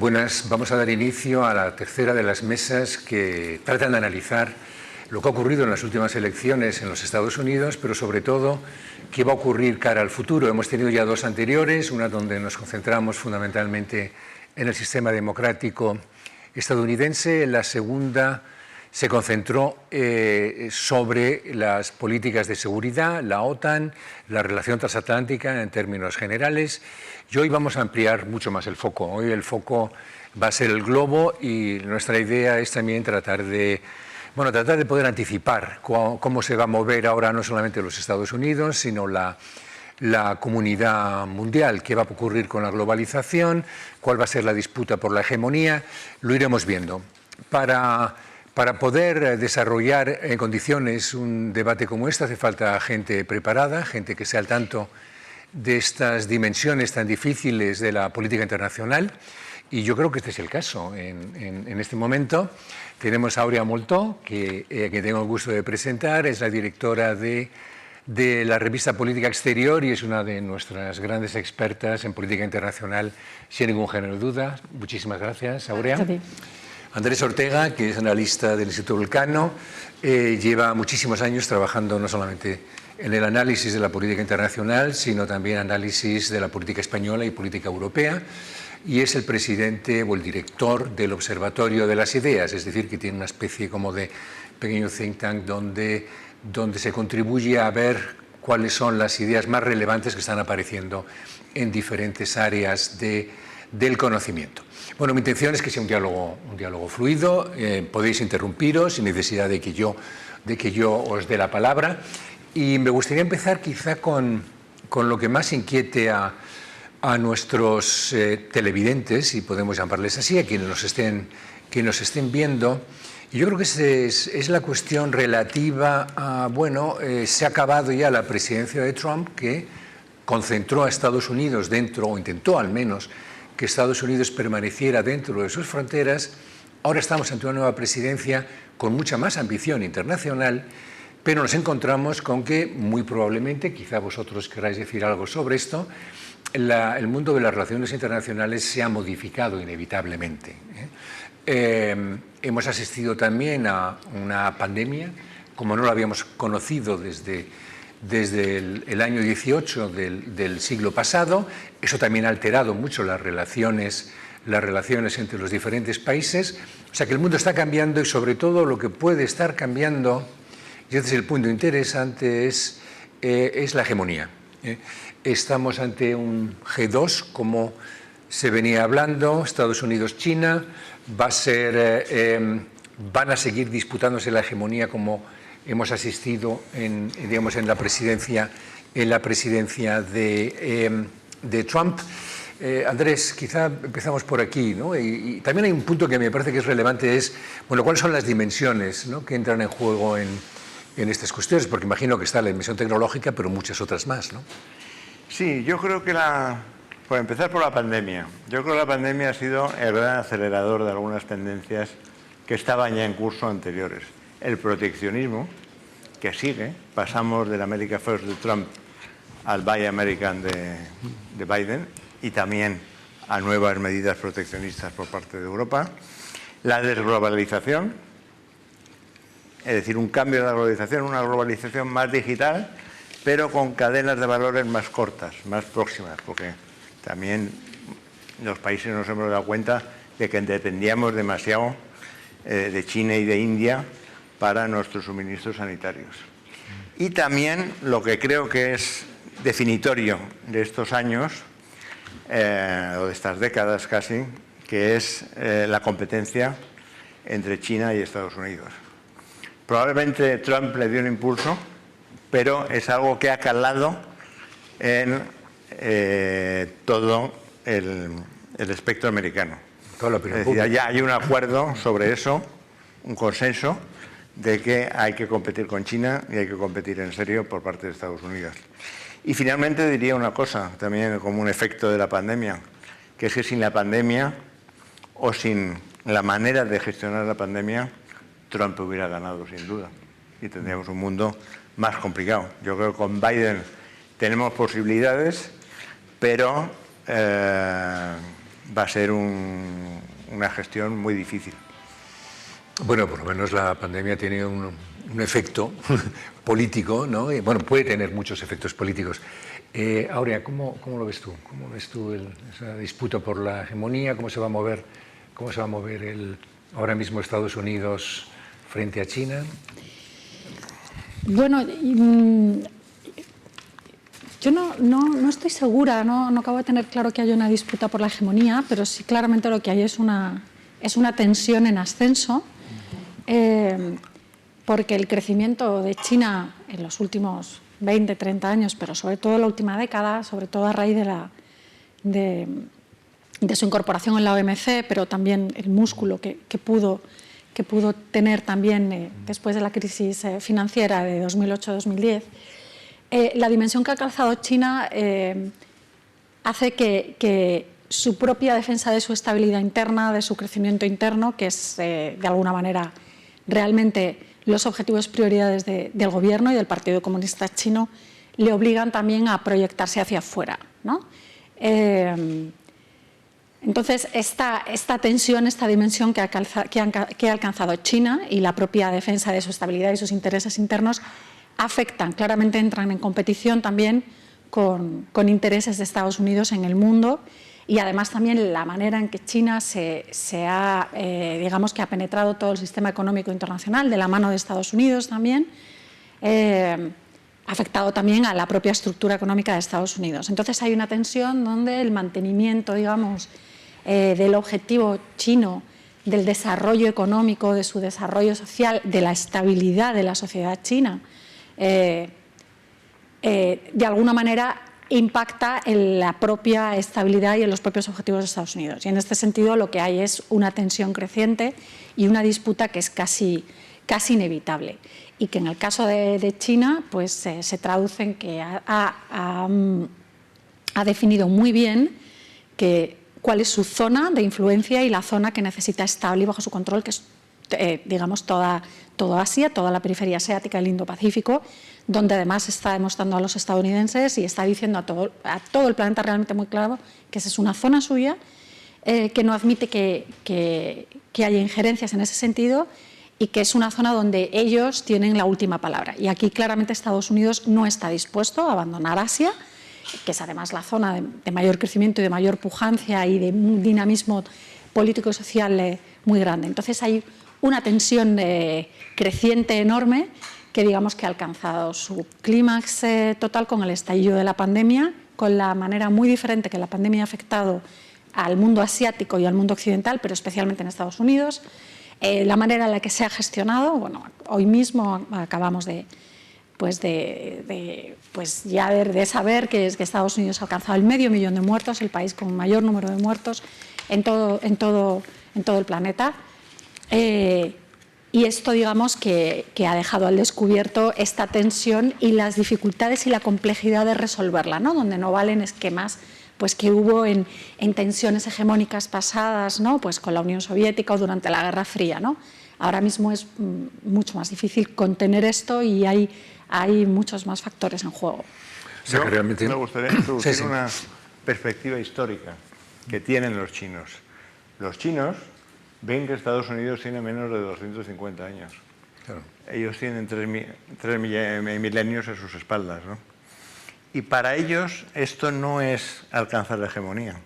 Buenas, vamos a dar inicio a la tercera de las mesas que tratan de analizar lo que ha ocurrido en las últimas elecciones en los Estados Unidos, pero sobre todo qué va a ocurrir cara al futuro. Hemos tenido ya dos anteriores, una donde nos concentramos fundamentalmente en el sistema democrático estadounidense, la segunda se concentró sobre las políticas de seguridad, la OTAN, la relación transatlántica en términos generales. Y hoy vamos a ampliar mucho más el foco. Hoy el foco va a ser el globo y nuestra idea es también tratar de poder anticipar cómo se va a mover ahora no solamente los Estados Unidos, sino la comunidad mundial, qué va a ocurrir con la globalización, cuál va a ser la disputa por la hegemonía, lo iremos viendo. Para poder desarrollar en condiciones un debate como este hace falta gente preparada, gente que sea al tanto de estas dimensiones tan difíciles de la política internacional, y yo creo que este es el caso. En este momento tenemos a Aurea Moltó, que tengo el gusto de presentar, es la directora de la revista Política Exterior y es una de nuestras grandes expertas en política internacional, sin ningún género de duda. Muchísimas gracias, Aurea. Gracias. Andrés Ortega, que es analista del Instituto Vulcano, lleva muchísimos años trabajando no solamente en el análisis de la política internacional, sino también análisis de la política española y política europea, y es el presidente o el director del Observatorio de las Ideas, es decir, que tiene una especie como de pequeño think tank donde se contribuye a ver cuáles son las ideas más relevantes que están apareciendo en diferentes áreas del conocimiento. Bueno, mi intención es que sea un diálogo fluido, podéis interrumpiros sin necesidad de que yo os dé la palabra, y me gustaría empezar quizá con lo que más inquiete a nuestros televidentes, si podemos llamarles así, a quienes nos estén viendo. Y yo creo que es la cuestión relativa a, se ha acabado ya la presidencia de Trump, que concentró a Estados Unidos dentro, o intentó al menos, que Estados Unidos permaneciera dentro de sus fronteras. Ahora estamos ante una nueva presidencia con mucha más ambición internacional, pero nos encontramos con que muy probablemente, quizá vosotros queráis decir algo sobre esto, el mundo de las relaciones internacionales se ha modificado inevitablemente. Hemos asistido también a una pandemia, como no la habíamos conocido desde el año 18 del siglo pasado. Eso también ha alterado mucho las relaciones entre los diferentes países. O sea que el mundo está cambiando y sobre todo lo que puede estar cambiando, y este es el punto interesante, es la hegemonía. Estamos ante un G2, como se venía hablando, Estados Unidos-China, van a seguir disputándose la hegemonía como hemos asistido en la presidencia de Trump. Andrés, quizá empezamos por aquí, ¿no? Y también hay un punto que me parece que es relevante, es, cuáles son las dimensiones, ¿no?, que entran en juego en estas cuestiones, porque imagino que está la dimensión tecnológica, pero muchas otras más, ¿no? Sí, yo creo que por empezar por la pandemia, yo creo que la pandemia ha sido el gran acelerador de algunas tendencias que estaban ya en curso anteriores. El proteccionismo, que sigue, pasamos del America First de Trump al Buy American de Biden y también a nuevas medidas proteccionistas por parte de Europa. La desglobalización, es decir, un cambio de la globalización, una globalización más digital, pero con cadenas de valores más cortas, más próximas, porque también los países nos hemos dado cuenta de que dependíamos demasiado de China y de India para nuestros suministros sanitarios. Y también lo que creo que es definitorio de estos años, o de estas décadas casi, que es la competencia entre China y Estados Unidos. Probablemente Trump le dio un impulso, pero es algo que ha calado en todo el espectro americano. Es decir, ya hay un acuerdo sobre eso, un consenso de que hay que competir con China y hay que competir en serio por parte de Estados Unidos. Y finalmente diría una cosa, también como un efecto de la pandemia, que es que sin la pandemia o sin la manera de gestionar la pandemia, Trump hubiera ganado sin duda y tendríamos un mundo más complicado. Yo creo que con Biden tenemos posibilidades, pero va a ser una gestión muy difícil. Bueno, por lo menos la pandemia tiene un efecto político, ¿no? Y, bueno, puede tener muchos efectos políticos. Aurea, ¿cómo lo ves tú? ¿Cómo ves tú esa disputa por la hegemonía? ¿Cómo se va a mover ahora mismo Estados Unidos frente a China? Bueno, yo no estoy segura, no acabo de tener claro que haya una disputa por la hegemonía, pero sí claramente lo que hay es una tensión en ascenso, porque el crecimiento de China en los últimos 20, 30 años, pero sobre todo en la última década, sobre todo a raíz de su incorporación en la OMC, pero también el músculo que pudo tener también después de la crisis financiera de 2008-2010, la dimensión que ha alcanzado China hace que su propia defensa de su estabilidad interna, de su crecimiento interno, que es de alguna manera realmente los objetivos y prioridades del gobierno y del Partido Comunista Chino, le obligan también a proyectarse hacia afuera, ¿no? Entonces, esta tensión, esta dimensión que ha alcanzado China y la propia defensa de su estabilidad y sus intereses internos afectan, claramente entran en competición también con intereses de Estados Unidos en el mundo, y además también la manera en que China digamos que ha penetrado todo el sistema económico internacional de la mano de Estados Unidos también, ha afectado también a la propia estructura económica de Estados Unidos. Entonces hay una tensión donde el mantenimiento, digamos, del objetivo chino, del desarrollo económico, de su desarrollo social, de la estabilidad de la sociedad china, de alguna manera impacta en la propia estabilidad y en los propios objetivos de Estados Unidos. Y en este sentido lo que hay es una tensión creciente y una disputa que es casi inevitable, y que en el caso de China pues, se traduce en que ha definido muy bien cuál es su zona de influencia y la zona que necesita estable y bajo su control, que es digamos toda Asia, toda la periferia asiática, el Indo-Pacífico, donde además está demostrando a los estadounidenses y está diciendo a todo el planeta realmente muy claro que esa es una zona suya, que no admite que haya injerencias en ese sentido, y que es una zona donde ellos tienen la última palabra. Y aquí claramente Estados Unidos no está dispuesto a abandonar Asia, que es además la zona de mayor crecimiento y de mayor pujancia y de un dinamismo político y social muy grande. Entonces hay una tensión creciente enorme que digamos que ha alcanzado su clímax total con el estallido de la pandemia, con la manera muy diferente que la pandemia ha afectado al mundo asiático y al mundo occidental, pero especialmente en Estados Unidos, la manera en la que se ha gestionado. Bueno, hoy mismo acabamos de saber que Estados Unidos ha alcanzado el 500.000 de muertos, el país con mayor número de muertos en todo el planeta. Y esto, digamos, que ha dejado al descubierto esta tensión y las dificultades y la complejidad de resolverla, ¿no? Donde no valen esquemas pues, que hubo en tensiones hegemónicas pasadas, ¿no? Pues con la Unión Soviética o durante la Guerra Fría, ¿no? Ahora mismo es mucho más difícil contener esto y hay muchos más factores en juego. O sea, que realmente me gustaría introducir una perspectiva histórica que tienen los chinos. Los chinos ven que Estados Unidos tiene menos de 250 años. Claro. Ellos tienen 3 milenios a sus espaldas, ¿no? Y para ellos esto no es alcanzar la hegemonía,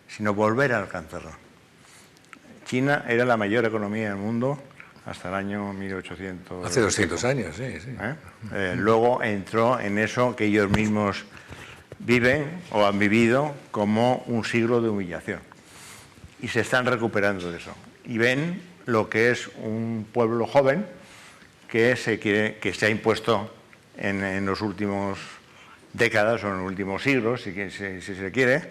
sino volver a alcanzarla. China era la mayor economía del mundo hasta el año 1800. Hace 200 años, sí. Luego entró en eso que ellos mismos viven o han vivido como un siglo de humillación. Y se están recuperando de eso. Y ven lo que es un pueblo joven que se ha impuesto en los últimos décadas o en los últimos siglos, si se quiere,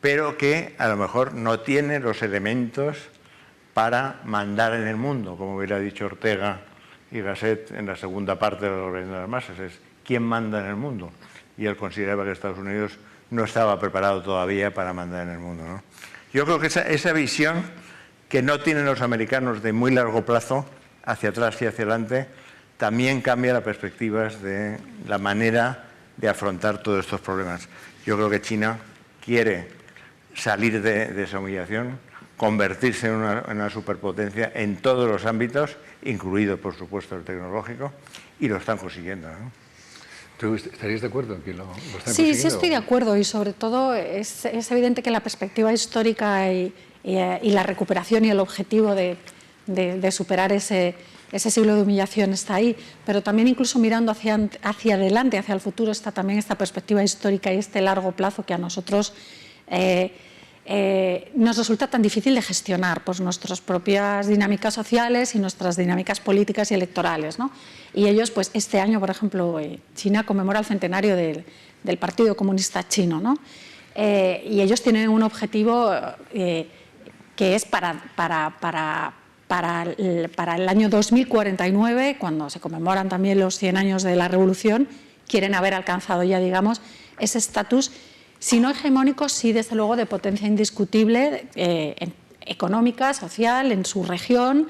pero que a lo mejor no tiene los elementos para mandar en el mundo, como hubiera dicho Ortega y Gasset en la segunda parte de la Rebelión de las Masas, es quién manda en el mundo. Y él consideraba que Estados Unidos no estaba preparado todavía para mandar en el mundo, ¿no? Yo creo que esa visión que no tienen los americanos de muy largo plazo, hacia atrás y hacia adelante, también cambia las perspectivas de la manera de afrontar todos estos problemas. Yo creo que China quiere salir de esa humillación, convertirse en una superpotencia en todos los ámbitos, incluido, por supuesto, el tecnológico, y lo están consiguiendo, ¿no? ¿Tú estarías de acuerdo en que lo están Sí, consiguiendo? sí estoy de acuerdo, y sobre todo es evidente que la perspectiva histórica y la recuperación y el objetivo de superar ese siglo de humillación está ahí, pero también incluso mirando hacia adelante, hacia el futuro, está también esta perspectiva histórica y este largo plazo que a nosotros nos resulta tan difícil de gestionar, pues nuestras propias dinámicas sociales y nuestras dinámicas políticas y electorales, ¿no? Y ellos, pues este año, por ejemplo, China conmemora el centenario del Partido Comunista Chino, ¿no? Y ellos tienen un objetivo que es para el año 2049, cuando se conmemoran también los 100 años de la Revolución, quieren haber alcanzado ya, digamos, ese estatus, si no hegemónico, sí desde luego de potencia indiscutible económica, social, en su región,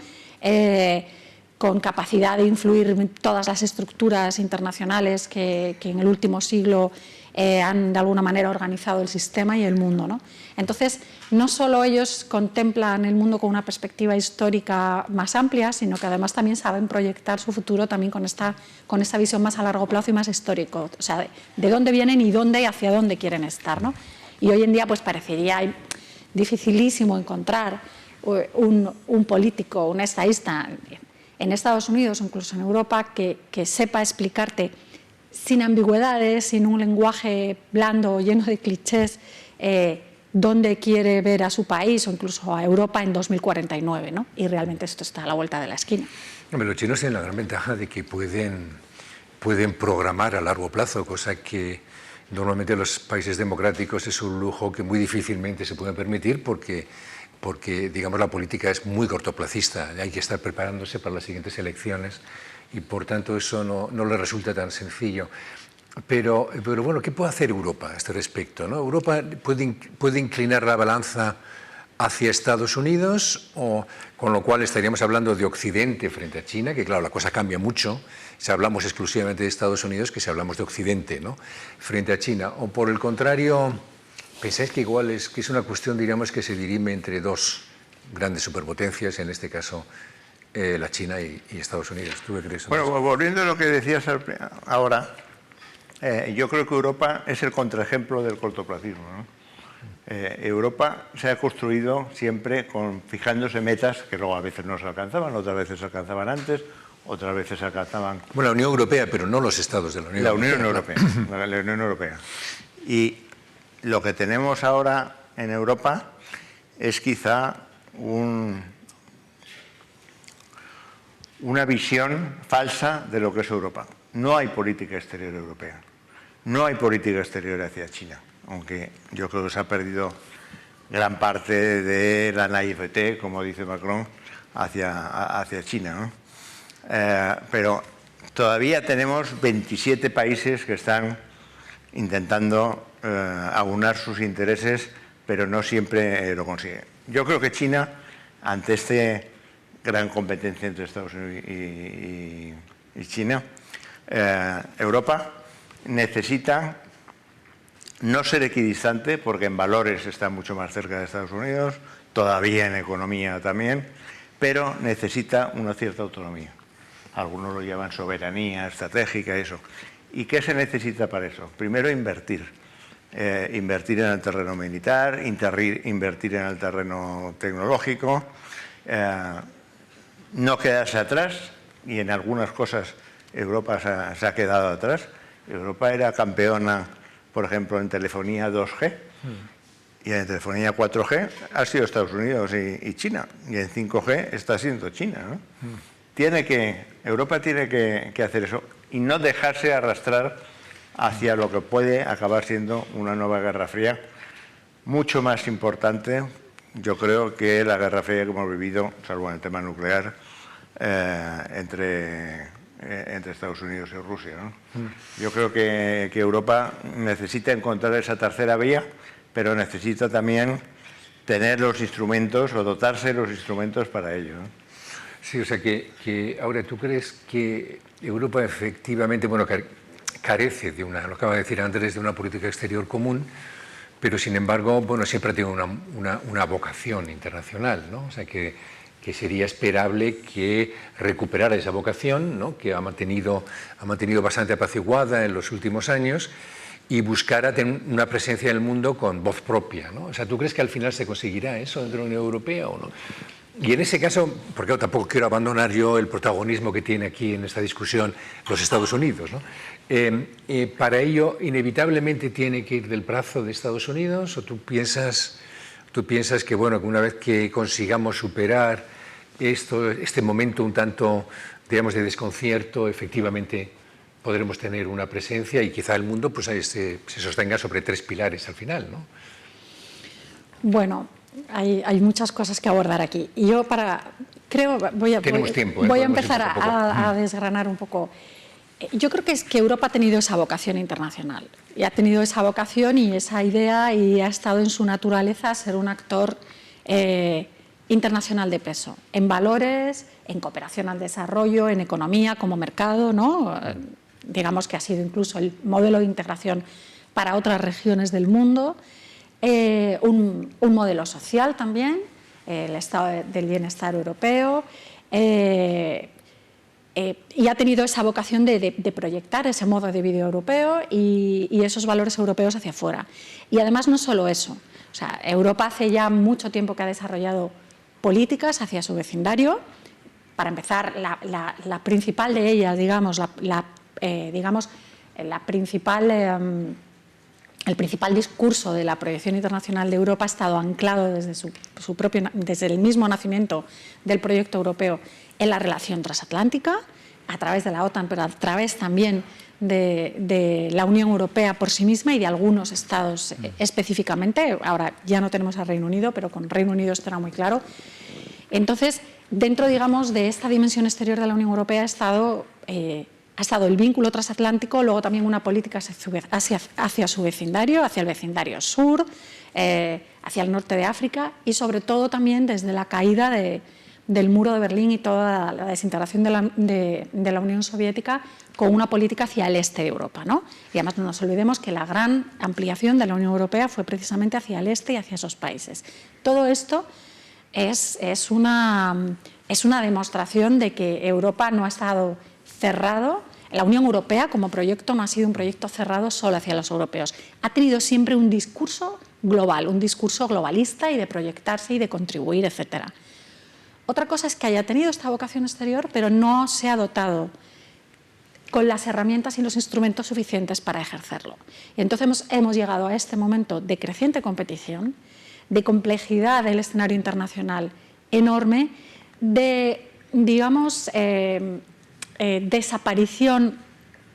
con capacidad de influir en todas las estructuras internacionales que en el último siglo han de alguna manera organizado el sistema y el mundo, ¿no? Entonces, no solo ellos contemplan el mundo con una perspectiva histórica más amplia, sino que además también saben proyectar su futuro también con esta visión más a largo plazo y más histórico, o sea, de dónde vienen y hacia dónde quieren estar, ¿no? Y hoy en día pues parecería dificilísimo encontrar un político, un estadista en Estados Unidos o incluso en Europa que sepa explicarte sin ambigüedades, sin un lenguaje blando lleno de clichés, dónde quiere ver a su país o incluso a Europa en 2049, ¿no? Y realmente esto está a la vuelta de la esquina. Hombre, los chinos tienen la gran ventaja de que pueden programar a largo plazo, cosa que normalmente los países democráticos es un lujo que muy difícilmente se puede permitir porque digamos, la política es muy cortoplacista, hay que estar preparándose para las siguientes elecciones y por tanto eso no le resulta tan sencillo. Pero bueno, ¿qué puede hacer Europa a este respecto, ¿no? ¿Europa puede inclinar la balanza hacia Estados Unidos, con lo cual estaríamos hablando de Occidente frente a China, que claro, la cosa cambia mucho si hablamos exclusivamente de Estados Unidos que si hablamos de Occidente, ¿no?, frente a China? O por el contrario, ¿pensáis que igual es una cuestión, diríamos, que se dirime entre dos grandes superpotencias, en este caso la China y Estados Unidos? ¿Tú qué crees? Bueno, volviendo a lo que decías ahora, yo creo que Europa es el contraejemplo del cortoplacismo, ¿no? Europa se ha construido siempre fijándose metas que luego a veces no se alcanzaban, otras veces se alcanzaban antes, otras veces se alcanzaban... Bueno, la Unión Europea, pero no los estados de la Unión Europea. La Unión Europea. Y lo que tenemos ahora en Europa es quizá una visión falsa de lo que es Europa. No hay política exterior europea. No hay política exterior hacia China, aunque yo creo que se ha perdido gran parte de la naivete, como dice Macron, hacia China, ¿no? Pero todavía tenemos 27 países que están intentando aunar sus intereses, pero no siempre lo consiguen. Yo creo que China, ante esta gran competencia entre Estados Unidos y China, Europa necesita no ser equidistante, porque en valores está mucho más cerca de Estados Unidos, todavía en economía también, pero necesita una cierta autonomía. Algunos lo llaman soberanía estratégica, eso. ¿Y qué se necesita para eso? Primero, invertir. Invertir en el terreno militar, invertir en el terreno tecnológico, no quedarse atrás, y en algunas cosas Europa se ha quedado atrás. Europa era campeona, por ejemplo, en telefonía 2G, y en telefonía 4G ha sido Estados Unidos y China, y en 5G está siendo China, ¿no? Europa tiene que hacer eso y no dejarse arrastrar hacia lo que puede acabar siendo una nueva Guerra Fría, mucho más importante, yo creo, que la Guerra Fría que hemos vivido, salvo en el tema nuclear, entre Estados Unidos y Rusia, ¿no? Yo creo que Europa necesita encontrar esa tercera vía, pero necesita también tener los instrumentos o dotarse de los instrumentos para ello, ¿no? Sí, o sea que ahora, ¿tú crees que Europa efectivamente, bueno, carece de lo acaba de decir Andrés, de una política exterior común, pero sin embargo, bueno, siempre ha tenido una vocación internacional, ¿no? O sea, que sería esperable que recuperara esa vocación, ¿no? Que ha mantenido bastante apaciguada en los últimos años, y buscara tener una presencia en el mundo con voz propia, ¿no? O sea, ¿tú crees que al final se conseguirá eso dentro de la Unión Europea o no? Y en ese caso, porque tampoco quiero abandonar yo el protagonismo que tiene aquí en esta discusión los Estados Unidos, ¿no? Para ello, inevitablemente tiene que ir del brazo de Estados Unidos, o tú piensas que, bueno, que una vez que consigamos superar este momento un tanto, digamos, de desconcierto, efectivamente podremos tener una presencia y quizá el mundo pues se sostenga sobre 3 pilares al final, ¿no? Bueno, hay muchas cosas que abordar aquí. Y yo voy a empezar a desgranar un poco. Yo creo que Europa ha tenido esa vocación internacional. Y ha tenido esa vocación y esa idea, y ha estado en su naturaleza ser un actor internacional de peso, en valores, en cooperación al desarrollo, en economía como mercado, ¿no? Digamos que ha sido incluso el modelo de integración para otras regiones del mundo, un modelo social también, el estado del bienestar europeo, y ha tenido esa vocación de proyectar ese modo de vida europeo y esos valores europeos hacia afuera. Y además no solo eso, o sea, Europa hace ya mucho tiempo que ha desarrollado políticas hacia su vecindario. Para empezar, la principal de ellas, digamos, el principal discurso de la proyección internacional de Europa ha estado anclado desde el mismo nacimiento del proyecto europeo en la relación transatlántica, a través de la OTAN, pero a través también de la Unión Europea por sí misma y de algunos estados específicamente. Ahora ya no tenemos al Reino Unido, pero con Reino Unido esto era muy claro. Entonces, dentro, digamos, de esta dimensión exterior de la Unión Europea ha estado el vínculo transatlántico, luego también una política hacia su vecindario, hacia el vecindario sur, hacia el norte de África, y sobre todo también desde la caída del muro de Berlín y toda la desintegración de la Unión Soviética, con una política hacia el este de Europa, ¿no? Y además no nos olvidemos que la gran ampliación de la Unión Europea fue precisamente hacia el este y hacia esos países. Todo esto es una demostración de que Europa no ha estado cerrado. La Unión Europea como proyecto no ha sido un proyecto cerrado solo hacia los europeos. Ha tenido siempre un discurso global, un discurso globalista y de proyectarse y de contribuir, etc. Otra cosa es que haya tenido esta vocación exterior, pero no se ha dotado con las herramientas y los instrumentos suficientes para ejercerlo. Y entonces hemos llegado a este momento de creciente competición, de complejidad del escenario internacional enorme, de, digamos, desaparición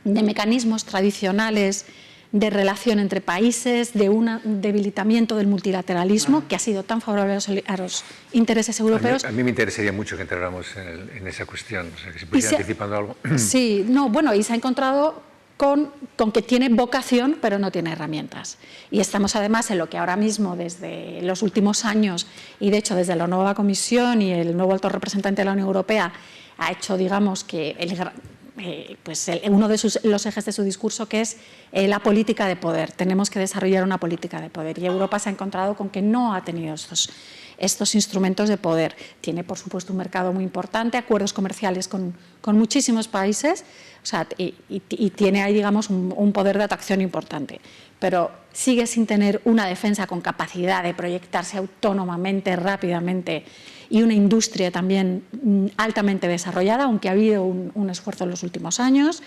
de mecanismos tradicionales de relación entre países, de un debilitamiento del multilateralismo que ha sido tan favorable a los intereses europeos. A mí me interesaría mucho que entráramos en esa cuestión, o sea, que se pudiera anticipando algo. Sí, no, bueno, y se ha encontrado con que tiene vocación, pero no tiene herramientas. Y estamos además en lo que ahora mismo, desde los últimos años, y de hecho desde la nueva Comisión y el nuevo alto representante de la Unión Europea, ha hecho, digamos, que uno de los ejes de su discurso, que es la política de poder. Tenemos que desarrollar una política de poder, y Europa se ha encontrado con que no ha tenido estos instrumentos de poder. Tiene, por supuesto, un mercado muy importante, acuerdos comerciales con muchísimos países, o sea, y tiene ahí, digamos, un poder de atracción importante, pero sigue sin tener una defensa con capacidad de proyectarse autónomamente, rápidamente, y una industria también altamente desarrollada, aunque ha habido un esfuerzo en los últimos años.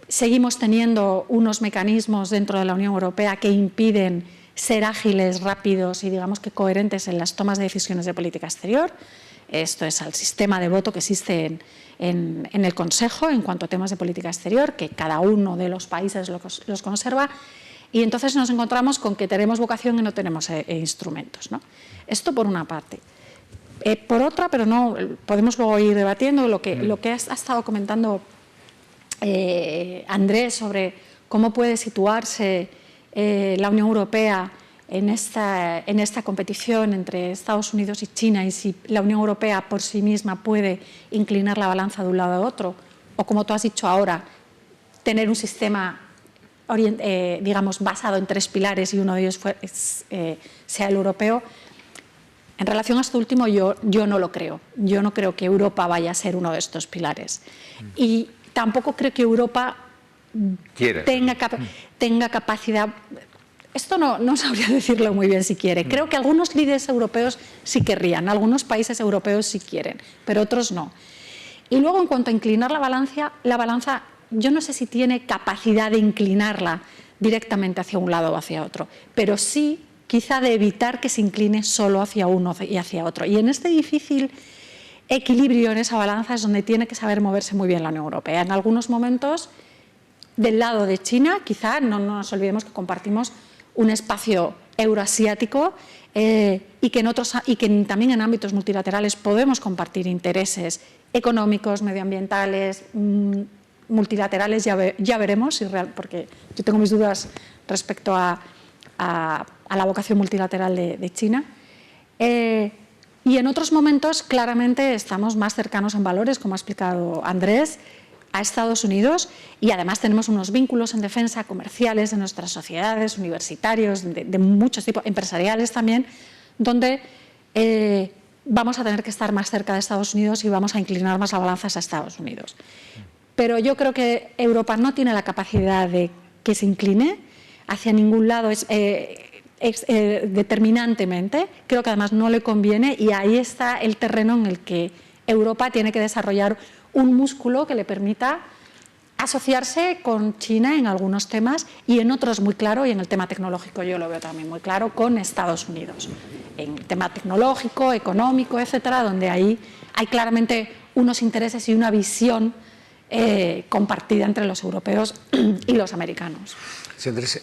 Seguimos teniendo unos mecanismos dentro de la Unión Europea que impiden ser ágiles, rápidos y, digamos, que coherentes en las tomas de decisiones de política exterior. Esto es el sistema de voto que existe en el Consejo en cuanto a temas de política exterior, que cada uno de los países los conserva. Y entonces nos encontramos con que tenemos vocación y no tenemos instrumentos, ¿no? Esto por una parte. Por otra, pero no, podemos luego ir debatiendo lo que ha estado comentando Andrés sobre cómo puede situarse la Unión Europea en esta competición entre Estados Unidos y China, y si la Unión Europea por sí misma puede inclinar la balanza de un lado a otro, o como tú has dicho ahora, tener un sistema digamos, basado en 3 pilares y uno de ellos sea el europeo. En relación a esto último, yo no lo creo. Yo no creo que Europa vaya a ser uno de estos pilares. Y tampoco creo que Europa tenga capacidad. Esto no sabría decirlo muy bien si quiere. Creo que algunos líderes europeos sí querrían, algunos países europeos sí quieren, pero otros no. Y luego, en cuanto a inclinar la balanza, yo no sé si tiene capacidad de inclinarla directamente hacia un lado o hacia otro, pero sí quizá de evitar que se incline solo hacia uno y hacia otro. Y en este difícil equilibrio, en esa balanza, es donde tiene que saber moverse muy bien la Unión Europea. En algunos momentos, del lado de China, quizá no nos olvidemos que compartimos un espacio euroasiático y que también en ámbitos multilaterales podemos compartir intereses económicos, medioambientales, multilaterales, ya veremos, porque yo tengo mis dudas respecto a la vocación multilateral de China. Y en otros momentos, claramente, estamos más cercanos en valores, como ha explicado Andrés, a Estados Unidos, y además tenemos unos vínculos en defensa comerciales de nuestras sociedades, universitarios, de muchos tipos, empresariales también, donde vamos a tener que estar más cerca de Estados Unidos y vamos a inclinar más la balanza a Estados Unidos. Pero yo creo que Europa no tiene la capacidad de que se incline hacia ningún lado determinantemente. Creo que además no le conviene, y ahí está el terreno en el que Europa tiene que desarrollar un músculo que le permita asociarse con China en algunos temas y en otros muy claro, y en el tema tecnológico yo lo veo también muy claro, con Estados Unidos. En el tema tecnológico, económico, etcétera, donde ahí hay claramente unos intereses y una visión compartida entre los europeos y los americanos. Sí, Andrés,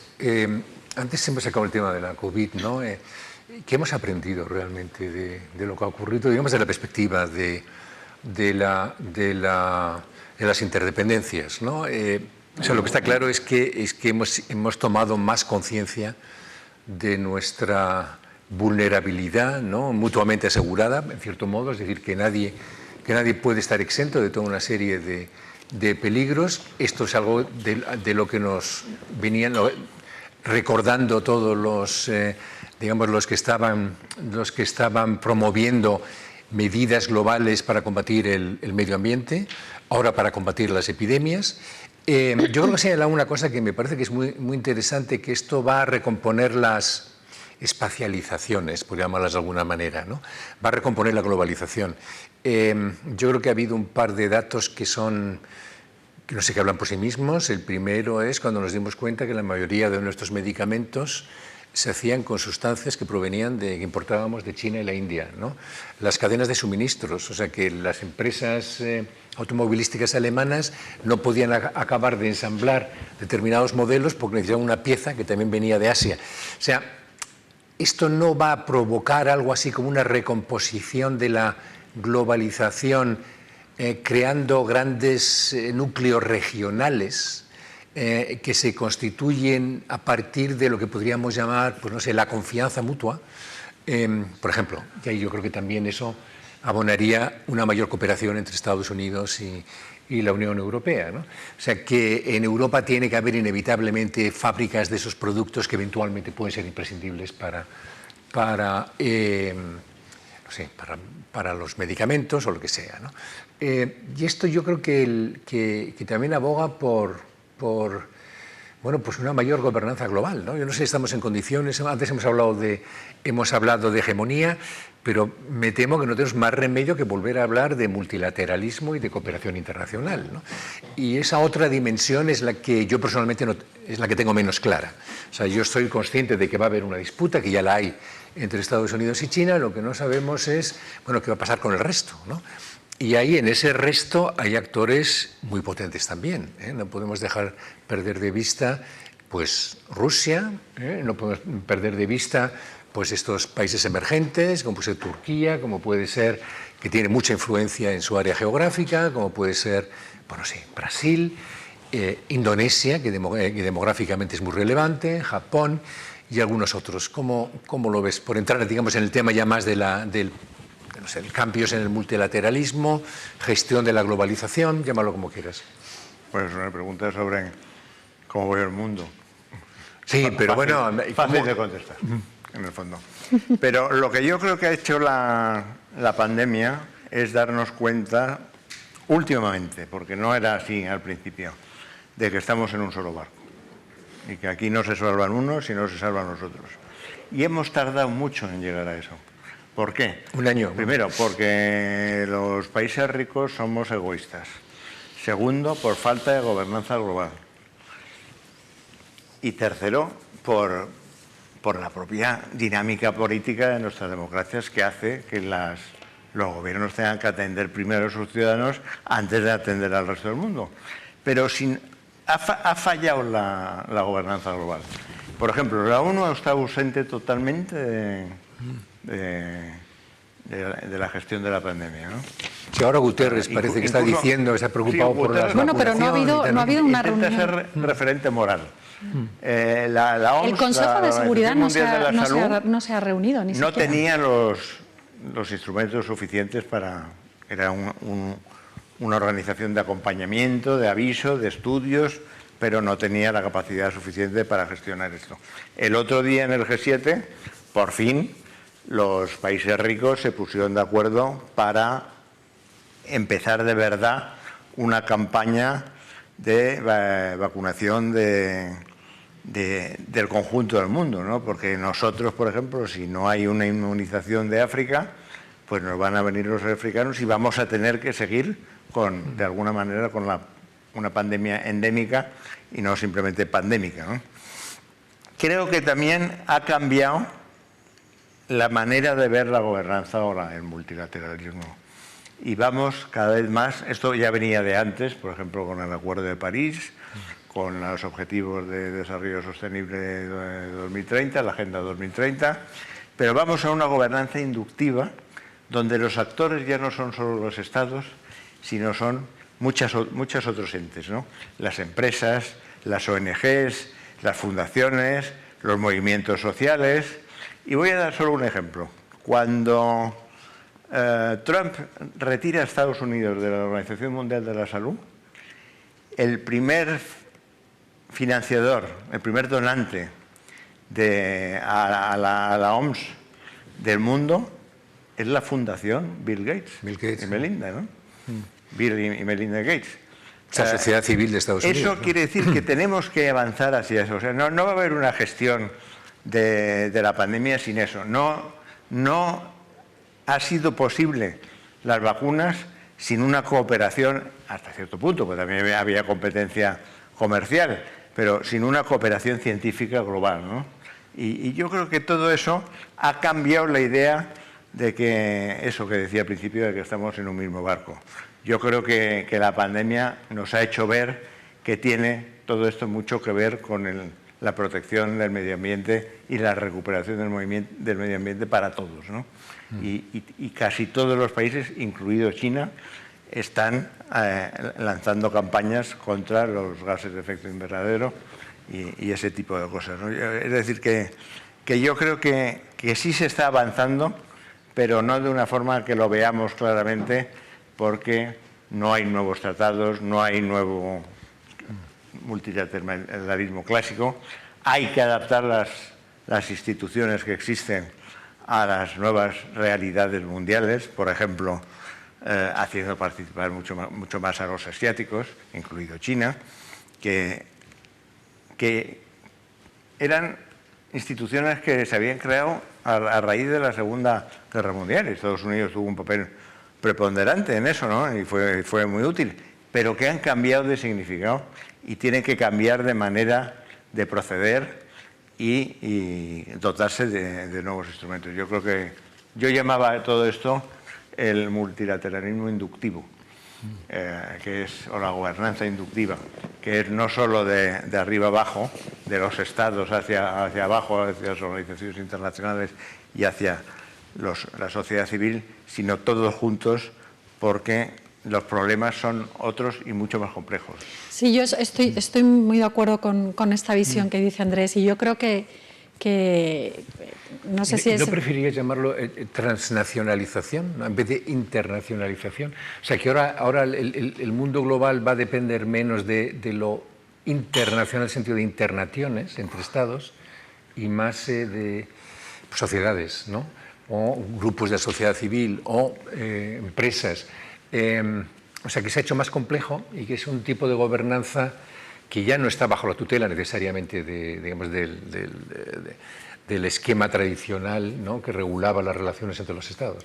antes hemos sacado el tema de la COVID, ¿no? ¿Qué hemos aprendido realmente de lo que ha ocurrido, digamos, de la perspectiva de las interdependencias, ¿no? O sea, lo que está claro es que hemos tomado más conciencia de nuestra vulnerabilidad, ¿no? Mutuamente asegurada, en cierto modo, es decir, que nadie puede estar exento de toda una serie de peligros. Esto es algo de lo que nos venían recordando todos los, digamos, los que estaban promoviendo medidas globales para combatir el medio ambiente, ahora para combatir las epidemias. Yo creo que señala una cosa que me parece que es muy, muy interesante, que esto va a recomponer las espacializaciones, por llamarlas de alguna manera, ¿no? Va a recomponer la globalización. Yo creo que ha habido un par de datos que no sé, que hablan por sí mismos. El primero es cuando nos dimos cuenta que la mayoría de nuestros medicamentos se hacían con sustancias que que importábamos de China y la India, ¿no? Las cadenas de suministros, o sea que las empresas automovilísticas alemanas no podían acabar de ensamblar determinados modelos porque necesitaban una pieza que también venía de Asia. O sea, esto no va a provocar algo así como una recomposición de la globalización, creando grandes núcleos regionales que se constituyen a partir de lo que podríamos llamar, pues no sé, la confianza mutua, por ejemplo. Y ahí yo creo que también eso abonaría una mayor cooperación entre Estados Unidos y la Unión Europea, ¿no? O sea, que en Europa tiene que haber inevitablemente fábricas de esos productos que eventualmente pueden ser imprescindibles para los medicamentos o lo que sea, ¿no? Y esto yo creo que también aboga por bueno, pues una mayor gobernanza global, ¿no? Yo no sé si estamos en condiciones, antes hemos hablado de hegemonía, pero me temo que no tenemos más remedio que volver a hablar de multilateralismo y de cooperación internacional, ¿no? Y esa otra dimensión es la que yo personalmente es la que tengo menos clara. O sea, yo estoy consciente de que va a haber una disputa, que ya la hay entre Estados Unidos y China. Lo que no sabemos es, bueno, qué va a pasar con el resto, ¿no? Y ahí, en ese resto, hay actores muy potentes también, ¿eh? No podemos dejar perder de vista, pues, Rusia, no podemos perder de vista, pues, estos países emergentes, como puede ser Turquía, como puede ser, que tiene mucha influencia en su área geográfica, como puede ser, bueno, sí, Brasil, Indonesia, que demográficamente es muy relevante, Japón y algunos otros. ¿Cómo lo ves? Por entrar, digamos, en el tema ya más del no sé, cambios en el multilateralismo, gestión de la globalización, llámalo como quieras. Pues una pregunta sobre cómo veo el mundo. Sí, pero Fácil, bueno... fácil de contestar, en el fondo. Pero lo que yo creo que ha hecho la pandemia es darnos cuenta, últimamente, porque no era así al principio, de que estamos en un solo barco. Y que aquí no se salvan unos, sino se salvan los otros. Y hemos tardado mucho en llegar a eso. ¿Por qué? Un año. Primero, porque los países ricos somos egoístas. Segundo, por falta de gobernanza global. Y tercero, por la propia dinámica política de nuestras democracias, que hace que los gobiernos tengan que atender primero a sus ciudadanos antes de atender al resto del mundo. Pero ha fallado la gobernanza global. Por ejemplo, la ONU está ausente totalmente de la gestión de la pandemia, ¿no? Si ahora Guterres parece que está diciendo, está preocupado por las Bueno, pero no ha habido una reunión. Intenta ser referente moral. La OMS, el Consejo de Seguridad no se ha reunido ni no siquiera. tenía los instrumentos suficientes para... Era una organización de acompañamiento, de aviso, de estudios, pero no tenía la capacidad suficiente para gestionar esto. El otro día en el G7, por fin, los países ricos se pusieron de acuerdo para empezar de verdad una campaña de vacunación del conjunto del mundo, ¿no? Porque nosotros, por ejemplo, si no hay una inmunización de África, pues nos van a venir los africanos y vamos a tener que seguir de alguna manera con una pandemia endémica y no simplemente pandémica, ¿no? Creo que también ha cambiado la manera de ver la gobernanza o el multilateralismo. Y vamos cada vez más, esto ya venía de antes, por ejemplo, con el Acuerdo de París, con los Objetivos de Desarrollo Sostenible de 2030, la Agenda 2030, pero vamos a una gobernanza inductiva donde los actores ya no son solo los estados, sino son muchos otros entes, ¿no? Las empresas, las ONGs, las fundaciones, los movimientos sociales. Y voy a dar solo un ejemplo. Cuando Trump retira a Estados Unidos de la Organización Mundial de la Salud, el primer financiador, el primer donante a la OMS del mundo es la fundación Bill Gates y Melinda, ¿no? Bill y Melinda Gates. La sociedad civil de Estados Unidos. Eso quiere decir que tenemos que avanzar hacia eso. O sea, no va a haber una gestión de la pandemia sin eso. No ha sido posible las vacunas sin una cooperación, hasta cierto punto, porque también había competencia comercial, pero sin una cooperación científica global, ¿no? Y yo creo que todo eso ha cambiado la idea de que, eso que decía al principio, de que estamos en un mismo barco. Yo creo que la pandemia nos ha hecho ver que tiene todo esto mucho que ver con la protección del medio ambiente y la recuperación del medio ambiente para todos, ¿no? Y casi todos los países, incluido China, están lanzando campañas contra los gases de efecto invernadero y ese tipo de cosas, ¿no? Es decir, que yo creo que sí se está avanzando, pero no de una forma que lo veamos claramente, porque no hay nuevos tratados, no hay nuevo multilateralismo clásico. Hay que adaptar las instituciones que existen a las nuevas realidades mundiales, por ejemplo, haciendo participar mucho más a los asiáticos, incluido China, que eran instituciones que se habían creado a raíz de la Segunda Guerra Mundial. Estados Unidos tuvo un papel preponderante en eso, ¿no? Y fue muy útil, pero que han cambiado de significado y tienen que cambiar de manera de proceder y dotarse de nuevos instrumentos. Yo creo que yo llamaba a todo esto el multilateralismo inductivo, o la gobernanza inductiva, que es no solo de arriba abajo, de los estados hacia abajo, hacia las organizaciones internacionales y hacia la sociedad civil, sino todos juntos, porque los problemas son otros y mucho más complejos. Sí, yo estoy muy de acuerdo con esta visión que dice Andrés, y yo creo que no sé si es... ¿No preferirías llamarlo transnacionalización, ¿no?, en vez de internacionalización? O sea, que ahora el mundo global va a depender menos de lo internacional en el sentido de internaciones entre Estados y más de sociedades, ¿no? O grupos de sociedad civil o empresas. O sea, que se ha hecho más complejo y que es un tipo de gobernanza que ya no está bajo la tutela necesariamente del esquema tradicional, ¿no?, que regulaba las relaciones entre los Estados.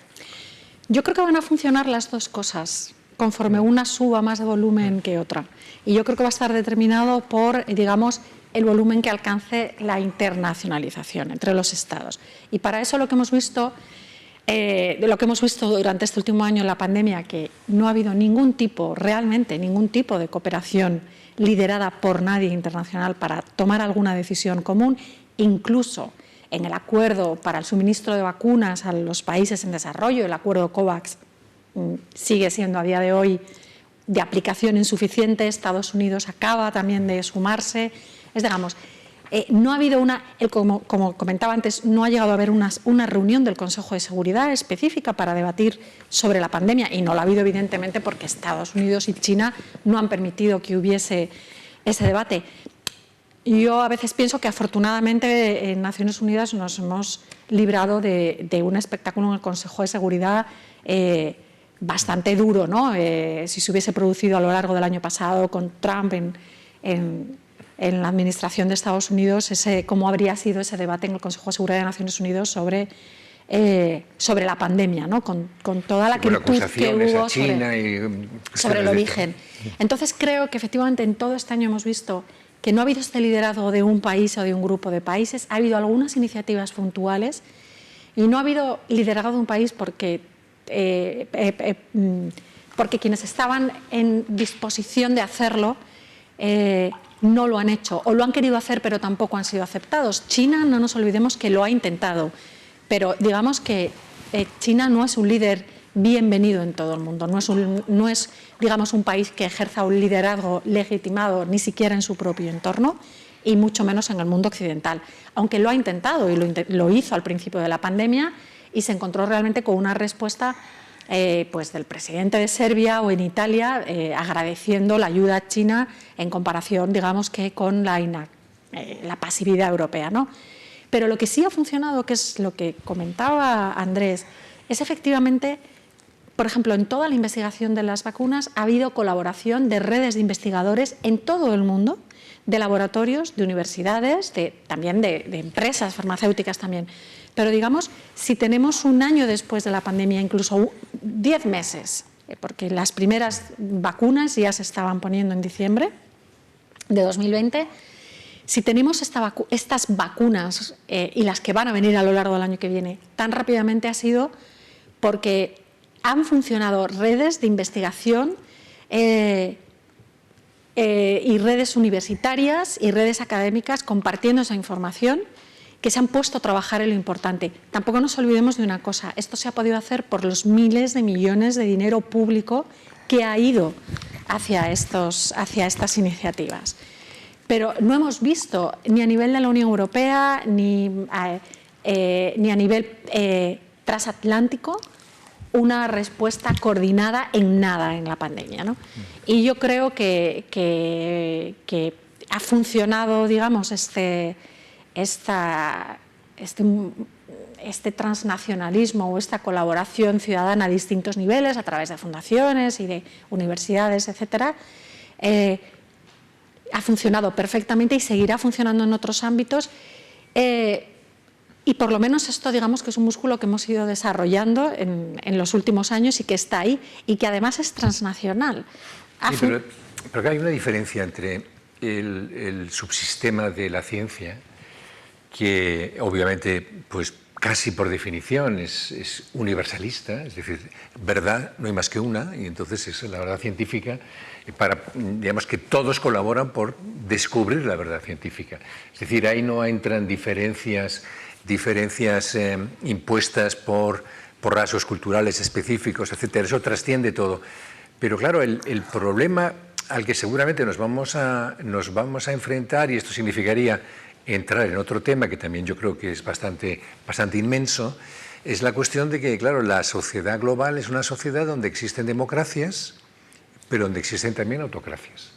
Yo creo que van a funcionar las dos cosas, conforme una suba más de volumen que otra. Y yo creo que va a estar determinado por, digamos, el volumen que alcance la internacionalización entre los Estados. Y para eso lo que hemos visto durante este último año en la pandemia, que no ha habido realmente ningún tipo de cooperación liderada por nadie internacional para tomar alguna decisión común, incluso en el acuerdo para el suministro de vacunas a los países en desarrollo, el acuerdo COVAX sigue siendo a día de hoy de aplicación insuficiente. Estados Unidos acaba también de sumarse. No ha habido como comentaba antes, no ha llegado a haber una reunión del Consejo de Seguridad específica para debatir sobre la pandemia, y no la ha habido evidentemente porque Estados Unidos y China no han permitido que hubiese ese debate. Yo a veces pienso que afortunadamente en Naciones Unidas nos hemos librado de un espectáculo en el Consejo de Seguridad bastante duro, ¿no? Si se hubiese producido a lo largo del año pasado con Trump en la administración de Estados Unidos, cómo habría sido ese debate en el Consejo de Seguridad de Naciones Unidas sobre la pandemia, ¿no? Con toda la actitud que hubo sobre el origen. Entonces creo que efectivamente en todo este año hemos visto que no ha habido este liderazgo de un país o de un grupo de países. Ha habido algunas iniciativas puntuales y no ha habido liderazgo de un país porque quienes estaban en disposición de hacerlo no lo han hecho, o lo han querido hacer pero tampoco han sido aceptados. China, no nos olvidemos que lo ha intentado, pero digamos que China no es un líder bienvenido en todo el mundo, no es digamos un país que ejerza un liderazgo legitimado ni siquiera en su propio entorno y mucho menos en el mundo occidental, aunque lo ha intentado y lo hizo al principio de la pandemia y se encontró realmente con una respuesta pues del presidente de Serbia o en Italia agradeciendo la ayuda china en comparación, digamos, que con la pasividad europea, ¿no? Pero lo que sí ha funcionado, que es lo que comentaba Andrés, es efectivamente, por ejemplo, en toda la investigación de las vacunas ha habido colaboración de redes de investigadores en todo el mundo, de laboratorios, de universidades, también de empresas farmacéuticas también. Pero digamos, si tenemos un año después de la pandemia, incluso 10 meses, porque las primeras vacunas ya se estaban poniendo en diciembre de 2020, si tenemos estas vacunas y las que van a venir a lo largo del año que viene tan rápidamente, ha sido porque han funcionado redes de investigación y redes universitarias y redes académicas compartiendo esa información, que se han puesto a trabajar en lo importante. Tampoco nos olvidemos de una cosa, esto se ha podido hacer por los miles de millones de dinero público que ha ido hacia estas iniciativas. Pero no hemos visto ni a nivel de la Unión Europea ni a nivel transatlántico una respuesta coordinada en nada en la pandemia, ¿no? Y yo creo que ha funcionado, digamos, este transnacionalismo o esta colaboración ciudadana a distintos niveles, a través de fundaciones y de universidades, etcétera, ha funcionado perfectamente y seguirá funcionando en otros ámbitos. Y por lo menos esto, digamos, que es un músculo que hemos ido desarrollando en los últimos años y que está ahí y que además es transnacional. Sí, pero hay una diferencia entre el subsistema de la ciencia, que obviamente, pues casi por definición es universalista, es decir, verdad no hay más que una, y entonces es la verdad científica, digamos que todos colaboran por descubrir la verdad científica. Es decir, ahí no entran diferencias impuestas por rasgos culturales específicos, etcétera. Eso trasciende todo. Pero claro, el problema al que seguramente nos vamos a enfrentar, y esto significaría entrar en otro tema que también yo creo que es bastante inmenso, es la cuestión de que, claro, la sociedad global es una sociedad donde existen democracias, pero donde existen también autocracias.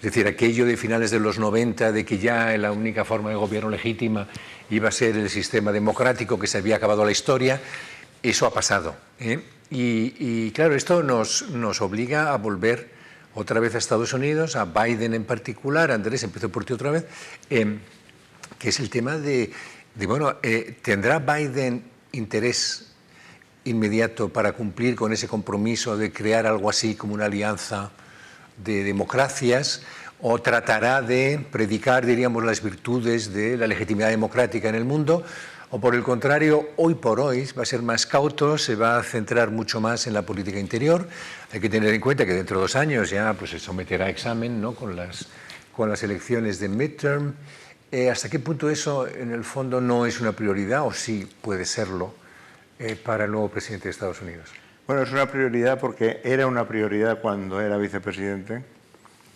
Es decir, aquello de finales de los 90, de que ya la única forma de gobierno legítima iba a ser el sistema democrático, que se había acabado la historia, eso ha pasado, ¿eh? Y claro, esto nos obliga a volver otra vez a Estados Unidos, a Biden en particular. Andrés, empiezo por ti otra vez, que es el tema de bueno, ¿tendrá Biden interés inmediato para cumplir con ese compromiso de crear algo así como una alianza de democracias, o tratará de predicar, diríamos, las virtudes de la legitimidad democrática en el mundo, o por el contrario, hoy por hoy va a ser más cauto, se va a centrar mucho más en la política interior? Hay que tener en cuenta que dentro de 2 años ya pues, se someterá a examen, ¿no?, con las elecciones de midterm. ¿Hasta qué punto eso en el fondo no es una prioridad, o sí puede serlo, para el nuevo presidente de Estados Unidos? Bueno, es una prioridad porque era una prioridad cuando era vicepresidente,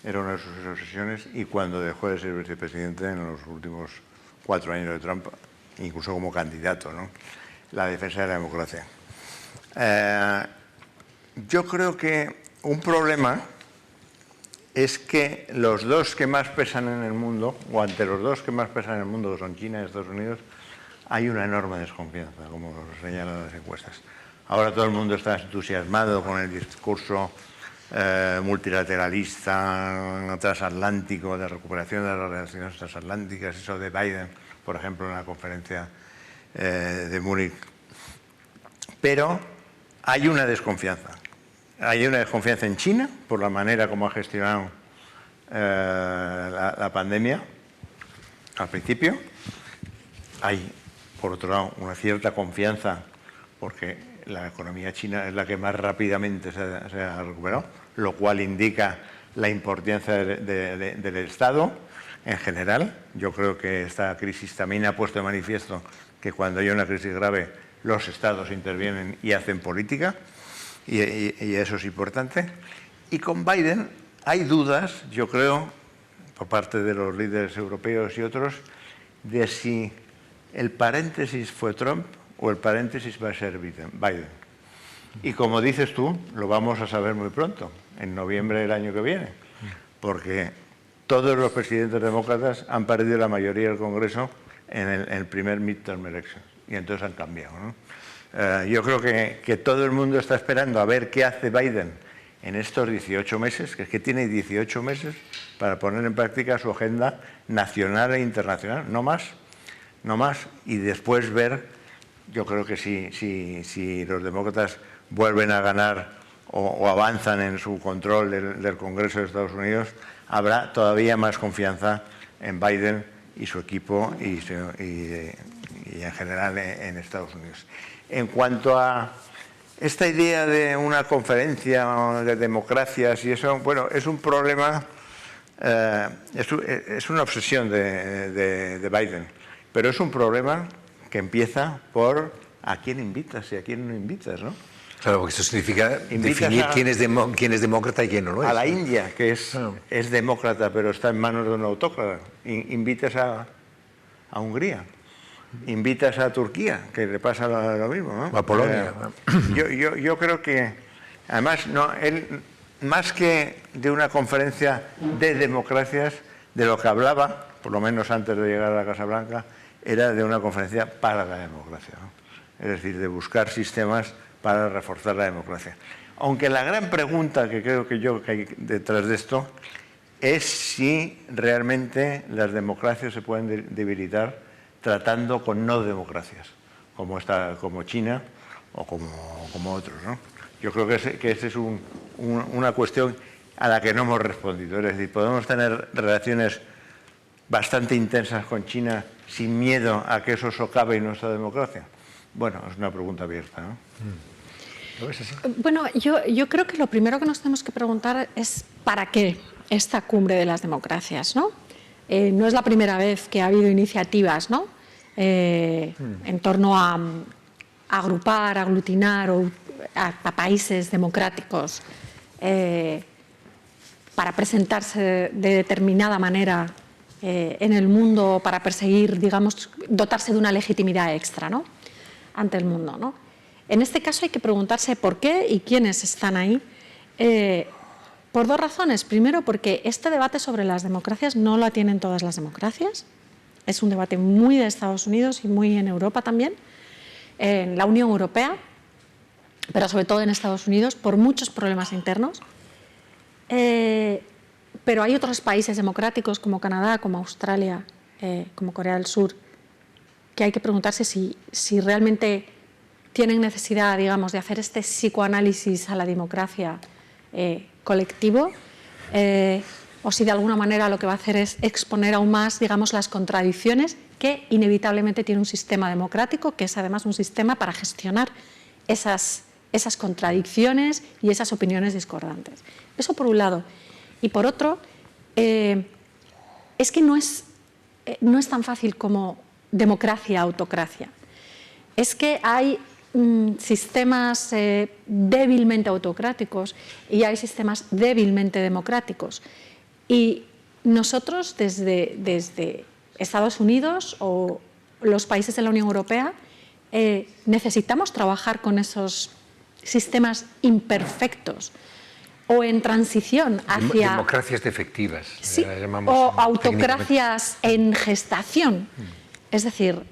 era una de sus obsesiones, y cuando dejó de ser vicepresidente en los últimos 4 años de Trump, incluso como candidato, ¿no?, la defensa de la democracia. Yo creo que un problema es que los dos que más pesan en el mundo, o ante los dos que más pesan en el mundo, que son China y Estados Unidos, hay una enorme desconfianza, como señalan las encuestas. Ahora todo el mundo está entusiasmado con el discurso multilateralista, transatlántico, de recuperación de las relaciones transatlánticas, eso de Biden, por ejemplo, en la conferencia de Múnich. Pero hay una desconfianza. Hay una desconfianza en China por la manera como ha gestionado la pandemia al principio. Hay, por otro lado, una cierta confianza porque la economía china es la que más rápidamente se ha recuperado, lo cual indica la importancia del Estado en general. Yo creo que esta crisis también ha puesto de manifiesto que cuando hay una crisis grave los Estados intervienen y hacen política, y eso es importante. Y con Biden hay dudas, yo creo, por parte de los líderes europeos y otros, de si el paréntesis fue Trump o el paréntesis va a ser Biden. Y como dices tú, lo vamos a saber muy pronto, en noviembre del año que viene, porque todos los presidentes demócratas han perdido la mayoría del Congreso en el primer midterm election, y entonces han cambiado, ¿no? Yo creo que todo el mundo está esperando a ver qué hace Biden en estos 18 meses, que es que tiene 18 meses para poner en práctica su agenda nacional e internacional, no más, y después ver. Yo creo que si los demócratas vuelven a ganar o avanzan en su control del Congreso de Estados Unidos, habrá todavía más confianza en Biden y su equipo y en general en Estados Unidos. En cuanto a esta idea de una conferencia de democracias y eso, bueno, es un problema, es una obsesión de Biden, pero es un problema que empieza por a quién invitas y a quién no invitas, ¿no? Claro, porque eso significa definir quién es demócrata y quién no lo es. A la India, que es demócrata, pero está en manos de un autócrata. Invitas a Hungría. Invitas a Turquía, que le pasa lo mismo, ¿no? O a Polonia. Yo creo que, además, él, más que de una conferencia de democracias, de lo que hablaba, por lo menos antes de llegar a la Casa Blanca, era de una conferencia para la democracia, ¿no? Es decir, de buscar sistemas para reforzar la democracia. Aunque la gran pregunta que creo que hay detrás de esto es si realmente las democracias se pueden debilitar tratando con no democracias, como China o como otros, ¿no? Yo creo que esa es una cuestión a la que no hemos respondido. Es decir, podemos tener relaciones bastante intensas con China sin miedo a que eso socave nuestra democracia. Bueno, es una pregunta abierta, ¿no? ¿Lo ves así? Bueno, yo creo que lo primero que nos tenemos que preguntar es ¿para qué esta cumbre de las democracias, ¿no? No es la primera vez que ha habido iniciativas, ¿no?, en torno a agrupar, aglutinar a países democráticos para presentarse de determinada manera en el mundo, para perseguir, digamos, dotarse de una legitimidad extra, ¿no?, ante el mundo, ¿no? En este caso hay que preguntarse por qué y quiénes están ahí. Por dos razones. Primero, porque este debate sobre las democracias no lo tienen todas las democracias. Es un debate muy de Estados Unidos y muy en Europa también, en la Unión Europea, pero sobre todo en Estados Unidos, por muchos problemas internos. Pero hay otros países democráticos como Canadá, como Australia, como Corea del Sur, que hay que preguntarse si realmente tienen necesidad, digamos, de hacer este psicoanálisis a la democracia colectivo, o si de alguna manera lo que va a hacer es exponer aún más, digamos, las contradicciones que inevitablemente tiene un sistema democrático, que es además un sistema para gestionar esas contradicciones y esas opiniones discordantes. Eso por un lado. Y por otro, es que no es tan fácil como democracia, autocracia. Es que hay sistemas débilmente autocráticos y hay sistemas débilmente democráticos. Y nosotros desde Estados Unidos o los países de la Unión Europea necesitamos trabajar con esos sistemas imperfectos o en transición hacia... Democracias defectivas. Sí, o autocracias en gestación. Es decir,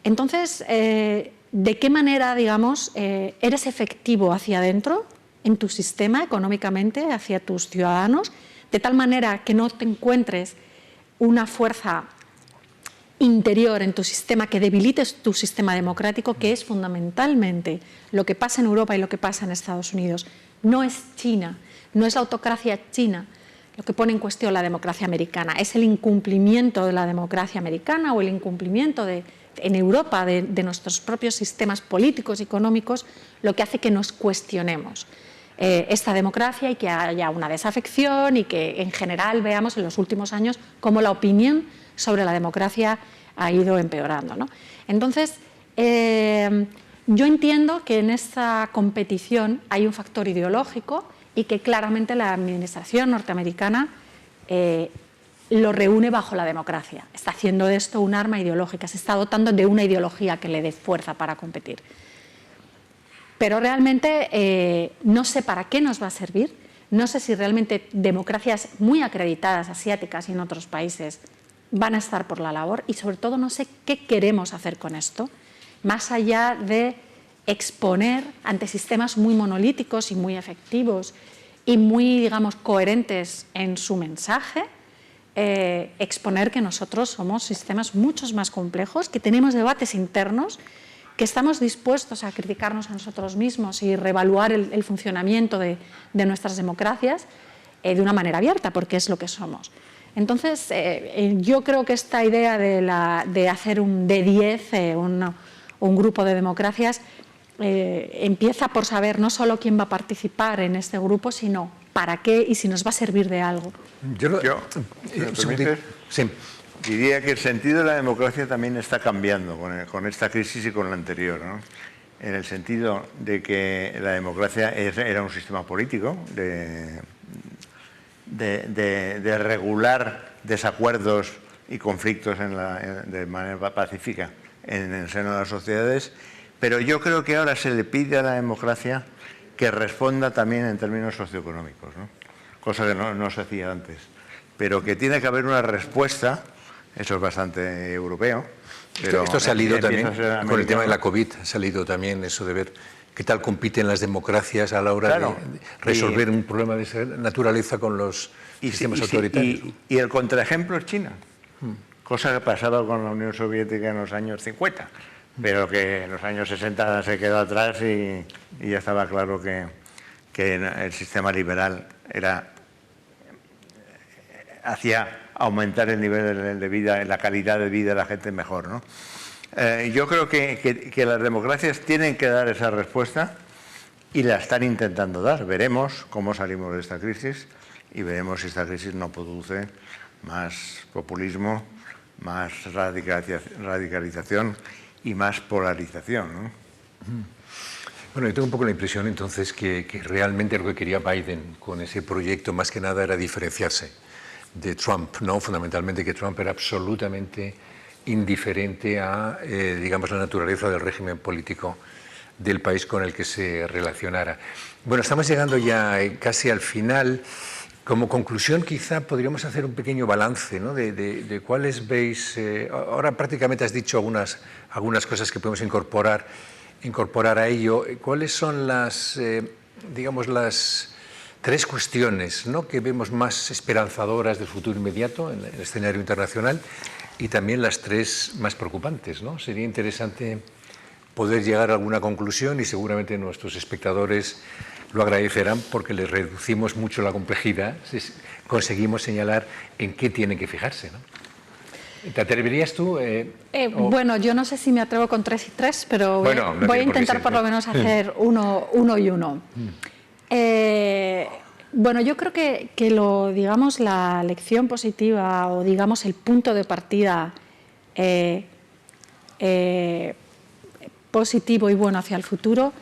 entonces, ¿de qué manera, digamos, eres efectivo hacia adentro, en tu sistema, económicamente, hacia tus ciudadanos, de tal manera que no te encuentres una fuerza interior en tu sistema que debilite tu sistema democrático, que es fundamentalmente lo que pasa en Europa y lo que pasa en Estados Unidos? No es China, no es la autocracia china lo que pone en cuestión la democracia americana, es el incumplimiento de la democracia americana o el incumplimiento en Europa de nuestros propios sistemas políticos y económicos, lo que hace que nos cuestionemos esta democracia y que haya una desafección y que en general veamos en los últimos años cómo la opinión sobre la democracia ha ido empeorando, ¿no? Entonces, yo entiendo que en esta competición hay un factor ideológico y que claramente la administración norteamericana lo reúne bajo la democracia. Está haciendo de esto un arma ideológica, se está dotando de una ideología que le dé fuerza para competir. Pero realmente no sé para qué nos va a servir, no sé si realmente democracias muy acreditadas, asiáticas y en otros países, van a estar por la labor y sobre todo no sé qué queremos hacer con esto, más allá de exponer ante sistemas muy monolíticos y muy efectivos y muy, digamos, coherentes en su mensaje, exponer que nosotros somos sistemas mucho más complejos, que tenemos debates internos, que estamos dispuestos a criticarnos a nosotros mismos y reevaluar el funcionamiento de nuestras democracias de una manera abierta, porque es lo que somos. Entonces, yo creo que esta idea de hacer un D10, un grupo de democracias, empieza por saber no solo quién va a participar en este grupo, sino para qué y si nos va a servir de algo. Sí. Diría que el sentido de la democracia también está cambiando con esta crisis y con la anterior, ¿no? En el sentido de que la democracia era un sistema político de regular desacuerdos y conflictos de manera pacífica en el seno de las sociedades, pero yo creo que ahora se le pide a la democracia que responda también en términos socioeconómicos, ¿no? Cosa que no se hacía antes, pero que tiene que haber una respuesta. Eso es bastante europeo. Pero esto ha salido también, con el tema de la COVID, ha salido también eso de ver qué tal compiten las democracias a la hora de resolver un problema de esa naturaleza con los sistemas autoritarios. Y el contraejemplo es China, cosa que pasaba con la Unión Soviética en los años 50, pero que en los años 60 se quedó atrás y ya estaba claro que el sistema liberal hacía aumentar el nivel de vida, la calidad de vida de la gente mejor, ¿no? Yo creo que las democracias tienen que dar esa respuesta y la están intentando dar. Veremos cómo salimos de esta crisis y veremos si esta crisis no produce más populismo, más radicalización y más polarización, ¿no? Bueno, yo tengo un poco la impresión entonces que realmente lo que quería Biden con ese proyecto más que nada era diferenciarse de Trump, ¿no? Fundamentalmente que Trump era absolutamente indiferente a, digamos, la naturaleza del régimen político del país con el que se relacionara. Bueno, estamos llegando ya casi al final. Como conclusión, quizá podríamos hacer un pequeño balance, ¿no? de cuáles veis. Ahora prácticamente has dicho algunas cosas que podemos incorporar a ello. ¿Cuáles son las, digamos, las tres cuestiones, ¿no?, que vemos más esperanzadoras del futuro inmediato en el escenario internacional y también las tres más preocupantes, ¿no? Sería interesante poder llegar a alguna conclusión y seguramente nuestros espectadores lo agradecerán porque les reducimos mucho la complejidad si conseguimos señalar en qué tienen que fijarse, ¿no? ¿Te atreverías tú? Bueno, yo no sé si me atrevo con 3 y 3, pero bueno, no voy a intentar por lo menos hacer uno y uno. Bueno, yo creo que digamos, la lección positiva o digamos el punto de partida positivo y bueno hacia el futuro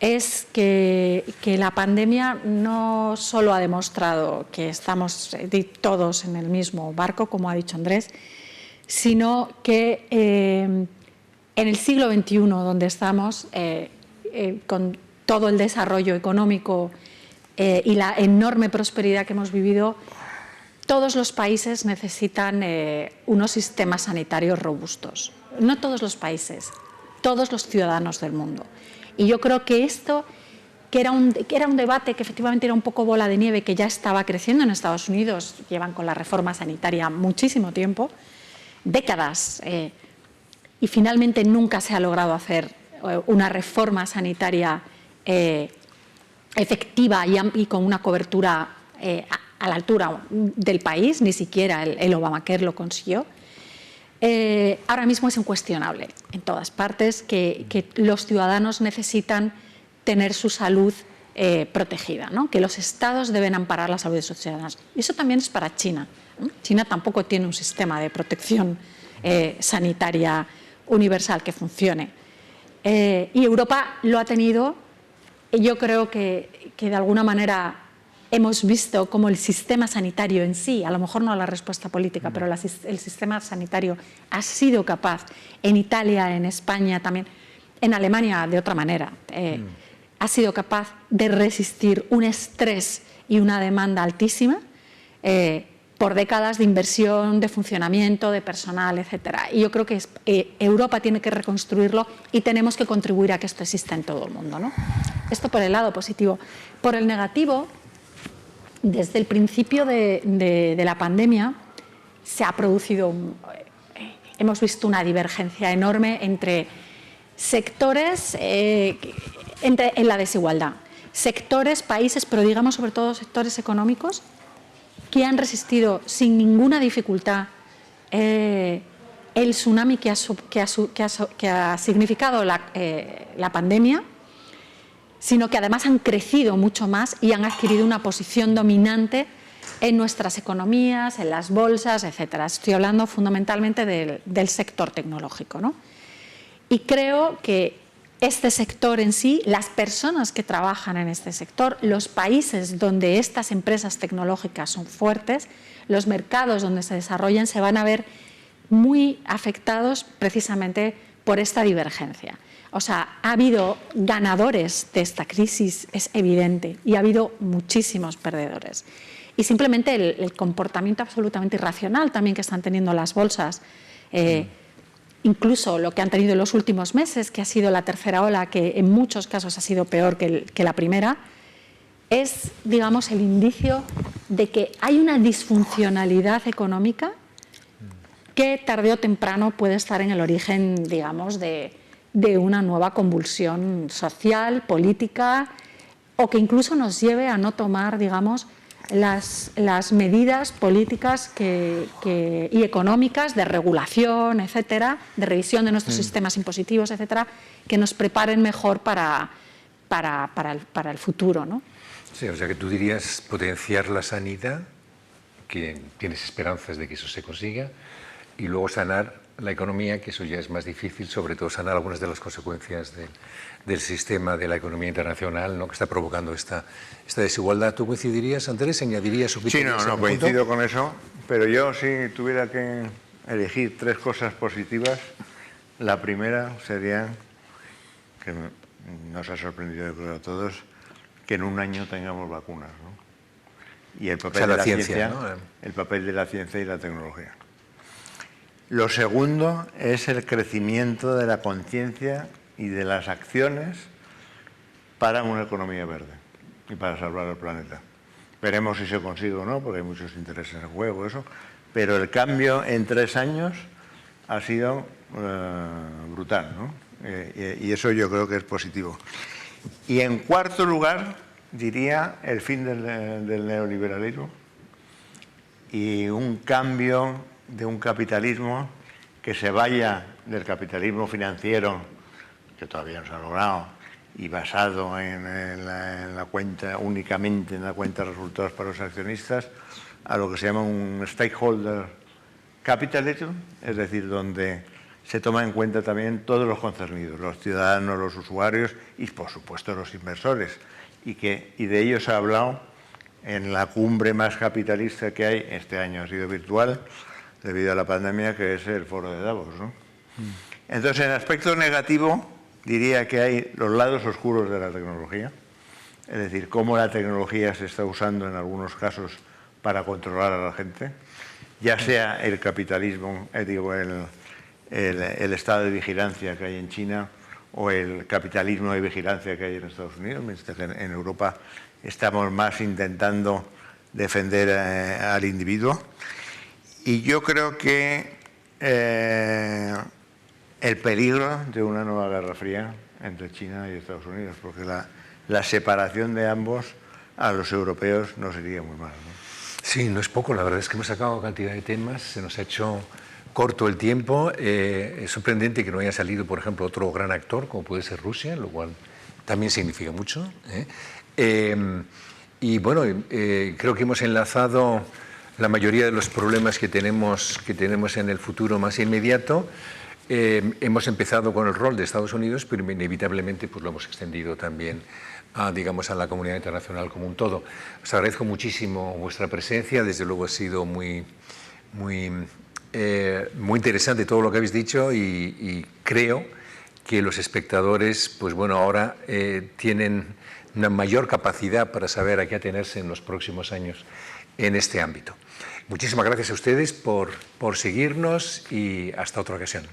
es que la pandemia no solo ha demostrado que estamos todos en el mismo barco, como ha dicho Andrés, sino que en el siglo XXI, donde estamos, con todo el desarrollo económico y la enorme prosperidad que hemos vivido, todos los países necesitan unos sistemas sanitarios robustos. No todos los países, todos los ciudadanos del mundo. Y yo creo que esto, que era un debate que efectivamente era un poco bola de nieve, que ya estaba creciendo en Estados Unidos, llevan con la reforma sanitaria muchísimo tiempo, décadas, y finalmente nunca se ha logrado hacer una reforma sanitaria efectiva y con una cobertura a la altura del país, ni siquiera el Obamacare lo consiguió. Ahora mismo es incuestionable en todas partes que los ciudadanos necesitan tener su salud protegida, ¿no? Que los estados deben amparar la salud de sus ciudadanos. Y eso también es para China, ¿no? China tampoco tiene un sistema de protección sanitaria universal que funcione. Y Europa lo ha tenido. Yo creo que de alguna manera hemos visto cómo el sistema sanitario en sí, a lo mejor no la respuesta política, pero el sistema sanitario ha sido capaz, en Italia, en España también, en Alemania de otra manera, ha sido capaz de resistir un estrés y una demanda altísima por décadas de inversión, de funcionamiento, de personal, etc. Y yo creo que Europa tiene que reconstruirlo y tenemos que contribuir a que esto exista en todo el mundo, ¿no? Esto por el lado positivo. Por el negativo, desde el principio de la pandemia se ha producido, hemos visto una divergencia enorme entre sectores, en la desigualdad. Sectores, países, pero digamos sobre todo sectores económicos que han resistido sin ninguna dificultad el tsunami que ha significado la pandemia, sino que además han crecido mucho más y han adquirido una posición dominante en nuestras economías, en las bolsas, etcétera. Estoy hablando fundamentalmente del sector tecnológico, ¿no? Y creo que este sector en sí, las personas que trabajan en este sector, los países donde estas empresas tecnológicas son fuertes, los mercados donde se desarrollan, se van a ver muy afectados precisamente por esta divergencia. O sea, ha habido ganadores de esta crisis, es evidente, y ha habido muchísimos perdedores. Y simplemente el comportamiento absolutamente irracional también que están teniendo las bolsas, incluso lo que han tenido en los últimos meses, que ha sido la tercera ola, que en muchos casos ha sido peor que la primera, es, digamos, el indicio de que hay una disfuncionalidad económica que tarde o temprano puede estar en el origen, digamos, de una nueva convulsión social, política, o que incluso nos lleve a no tomar, digamos, las medidas políticas y económicas de regulación, etcétera, de revisión de nuestros sistemas impositivos, etcétera, que nos preparen mejor para el futuro, ¿no? Sí, o sea que tú dirías potenciar la sanidad, que tienes esperanzas de que eso se consiga, y luego sanar la economía, que eso ya es más difícil, sobre todo sanar algunas de las consecuencias del sistema de la economía internacional, ¿no?, que está provocando esta desigualdad. ¿Tú coincidirías, Andrés? ¿Añadirías su Sí, no coincido con eso, pero yo si tuviera que elegir tres cosas positivas, la primera sería, que nos ha sorprendido yo creo a todos, que en un año tengamos vacunas, ¿no? y el papel de la ciencia, ¿no? el papel de la ciencia y la tecnología. Lo segundo es el crecimiento de la conciencia y de las acciones para una economía verde y para salvar el planeta. Veremos si se consigue o no, porque hay muchos intereses en juego, eso, pero el cambio en 3 años ha sido brutal, ¿no? Y eso yo creo que es positivo. Y en cuarto lugar, diría el fin del neoliberalismo y un cambio de un capitalismo que se vaya del capitalismo financiero, que todavía no se ha logrado, y basado en la cuenta, únicamente en la cuenta de resultados para los accionistas, a lo que se llama un stakeholder capitalism, es decir, donde se toma en cuenta también todos los concernidos, los ciudadanos, los usuarios y, por supuesto, los inversores. Y de ello se ha hablado en la cumbre más capitalista que hay, este año ha sido virtual, debido a la pandemia, que es el foro de Davos, ¿no? Entonces, en aspecto negativo, diría que hay los lados oscuros de la tecnología, es decir, cómo la tecnología se está usando en algunos casos para controlar a la gente, ya sea el capitalismo, el estado de vigilancia que hay en China o el capitalismo de vigilancia que hay en Estados Unidos, mientras que en Europa estamos más intentando defender al individuo. Y yo creo que el peligro de una nueva guerra fría entre China y Estados Unidos, porque la separación de ambos a los europeos nos iría muy mal, ¿no? Sí, no es poco, la verdad es que hemos sacado cantidad de temas, se nos ha hecho corto el tiempo. Es sorprendente que no haya salido, por ejemplo, otro gran actor, como puede ser Rusia, lo cual también significa mucho. Y bueno, creo que hemos enlazado la mayoría de los problemas que tenemos en el futuro más inmediato. Hemos empezado con el rol de Estados Unidos, pero inevitablemente pues, lo hemos extendido también digamos, a la comunidad internacional como un todo. Os agradezco muchísimo vuestra presencia, desde luego ha sido muy interesante todo lo que habéis dicho y creo que los espectadores, pues bueno, ahora tienen una mayor capacidad para saber a qué atenerse en los próximos años en este ámbito. Muchísimas gracias a ustedes por seguirnos y hasta otra ocasión.